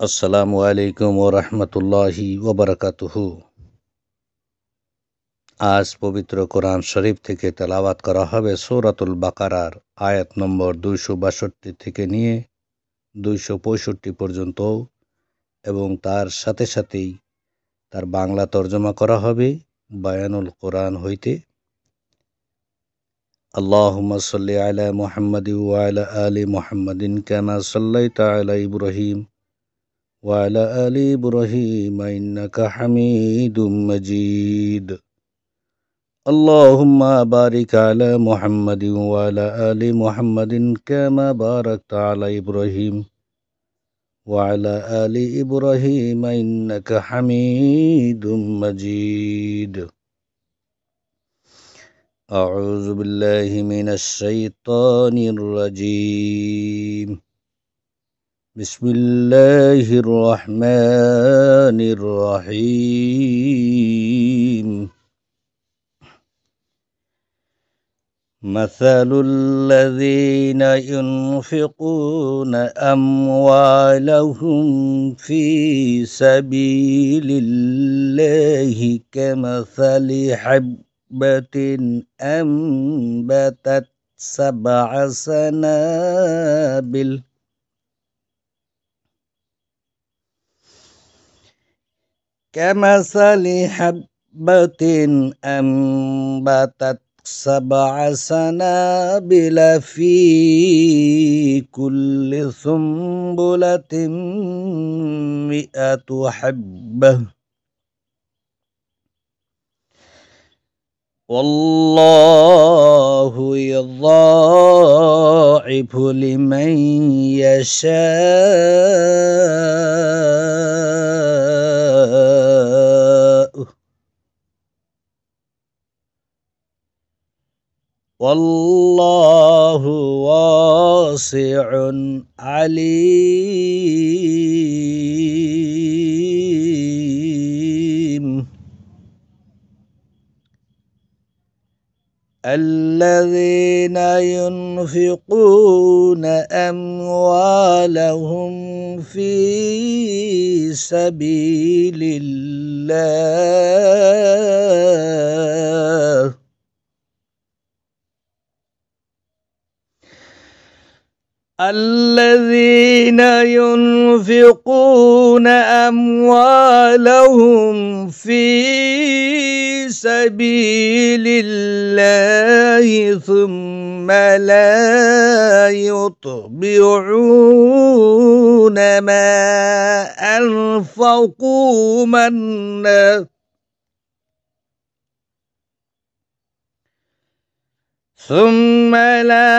আসসালামু আলাইকুম ওয়া রাহমাতুল্লাহি ওয়া বারাকাতুহু। আজ পবিত্র কোরআন শরীফ থেকে তেলাওয়াত করা হবে সূরাতুল বাকারার আয়াত নম্বর 262 থেকে নিয়ে 265 পর্যন্ত এবং তার সাথে সাথেই তার বাংলা তর্জমা করা হবে বায়ানুল কোরআন হইতে। আল্লাহুম্মা সাল্লি আলা মুহাম্মাদিন ওয়া আলা আলি মুহাম্মাদিন কামা সাল্লাইতা আলা ইব্রাহিম وعلى آل إبراهيم إنك حميد مجيد اللهم بارك على محمد وعلى آل محمد كما باركت على إبراهيم وعلى آل إبراهيم إنك حميد مجيد أعوذ بالله من الشيطان الرجيم بسم الله الرحمن الرحيم مثل الذين ينفقون أموالهم في سبيل الله كمثل حبة أنبتت 7 سنابل كمثل حبة أنبتت 7 سنابل في كل سنبلة 100 حبة والله يضاعف لمن يشاء والله واسع عليم الذين ينفقون أموالهم في سبيل الله الذين ينفقون أموالهم في سبيل الله ثم لا يتبعون ما أنفقوا منا ثم لا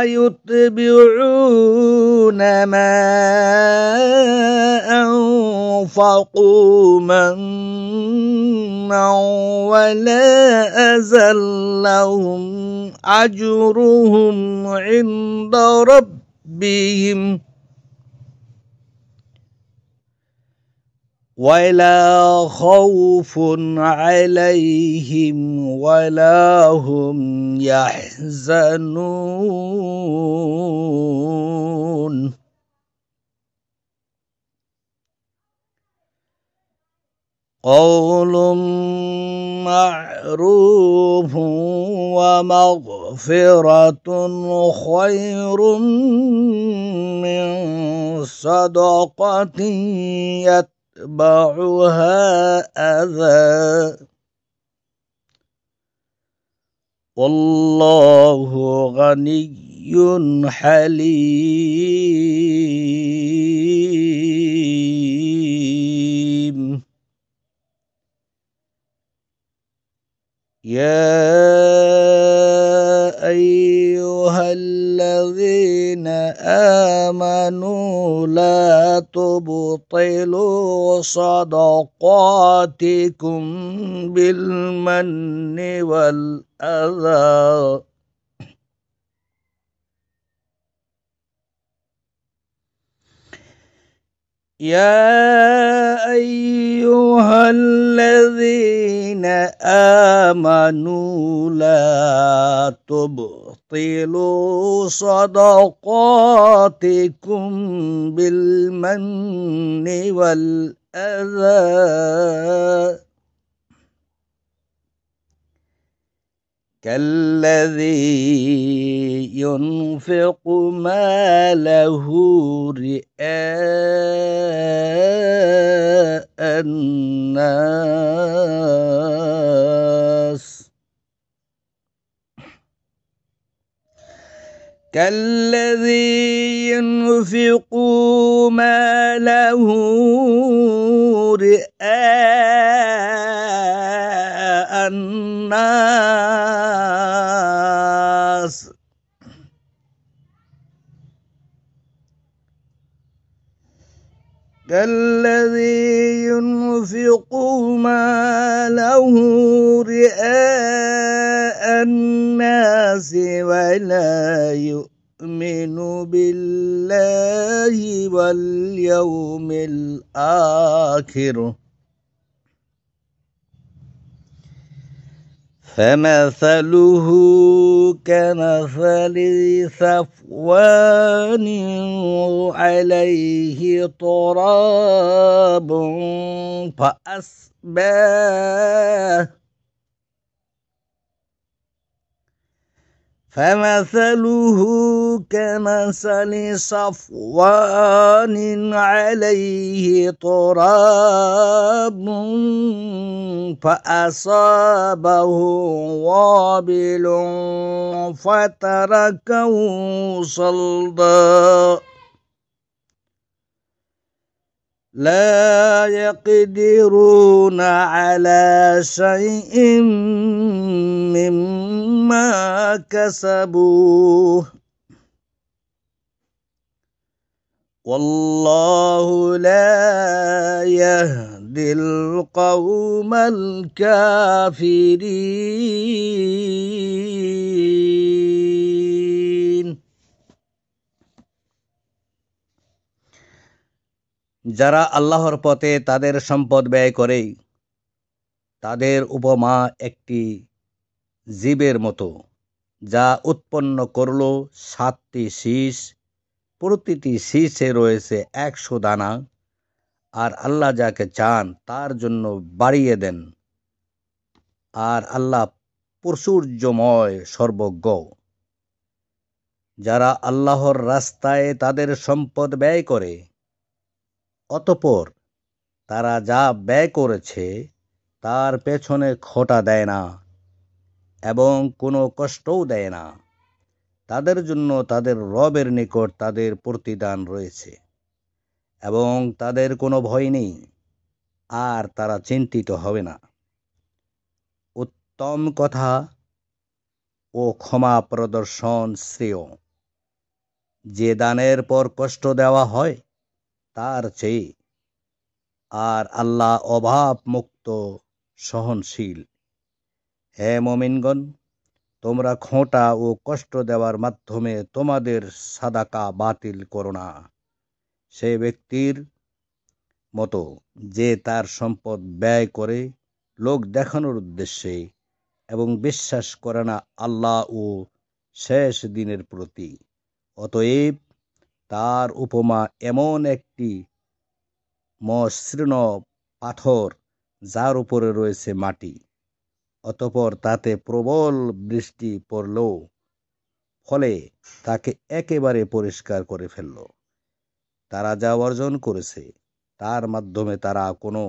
يتبعون ما أنفقوا منا ولا أذى لهم أجرهم عند ربهم ولا خوف عليهم ولا هم يحزنون قول معروف ومغفرة خير من صدقة يتبعها أذى والله غني حليم يا أيها الذين آمنوا لا تبطلوا صدقاتكم بالمن والأذى يا أيها الذين آمنوا لا تبطلوا صدقاتكم بالمن والأذى كالذي ينفق ماله رئاء الناس كالذي ينفق ماله رئاء الناس ولا يؤمن بالله واليوم الآخر فمثله كمثل صفوان عليه تراب فمثله كمثل صفوان عليه تراب فأصابه وابل فتركه صلدا لا يقدرون على شيء مما كسبوا والله لا يهدي القوم الكافرين যারা আল্লাহর পথে তাদের সম্পদ ব্যয় করে তাদের উপমা একটি জীবের মতো যা উৎপন্ন করল 7টি শীষ প্রতিটি শীষে রয়েছে 100 দানা আর আল্লাহ যাকে চান তার জন্য বাড়িয়ে দেন আর আল্লাহ প্রাচুর্যময় সর্বজ্ঞ যারা আল্লাহর রাস্তায় তাদের সম্পদ ব্যয় করে অতঃপর তারা যা ব্যয় করেছে তার পেছনে খোঁটা দেয় না এবং কোনো কষ্টও দেয় না তাদের জন্য তাদের রবের নিকট তাদের প্রতিদান রয়েছে এবং তাদের কোনো ভয় নেই আর তারা চিন্তিত হবে না উত্তম কথা ও ক্ষমা প্রদর্শন শ্রেয় যে দানের পর কষ্ট দেওয়া হয় তার চেয়ে আর আল্লাহ অভাব মুক্ত সহনশীল হে মুমিনগণ তোমরা খোঁটা ও কষ্ট দেওয়ার মাধ্যমে তোমাদের সাদাকা বাতিল করো না সে ব্যক্তির মতো যে তার সম্পদ ব্যয় করে লোক দেখানোর উদ্দেশ্যে এবং বিশ্বাস করে না আল্লাহ ও শেষ দিনের প্রতি অতএব তার উপমা এমন একটি মসৃণ পাথর যার উপরে রয়েছে মাটি অতঃপর তাতে প্রবল বৃষ্টি পড়ল ফলে তাকে একেবারে পরিষ্কার করে ফেলল তারা যা অর্জন করেছে তার মাধ্যমে তারা কোনো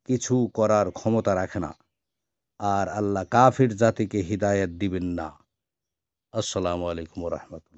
কিছু করার ক্ষমতা রাখে না আর আল্লাহ কাফির জাতিকে হিদায়াত দিবেন না আসসালামু আলাইকুম ওয়া রাহমাতুল্লাহ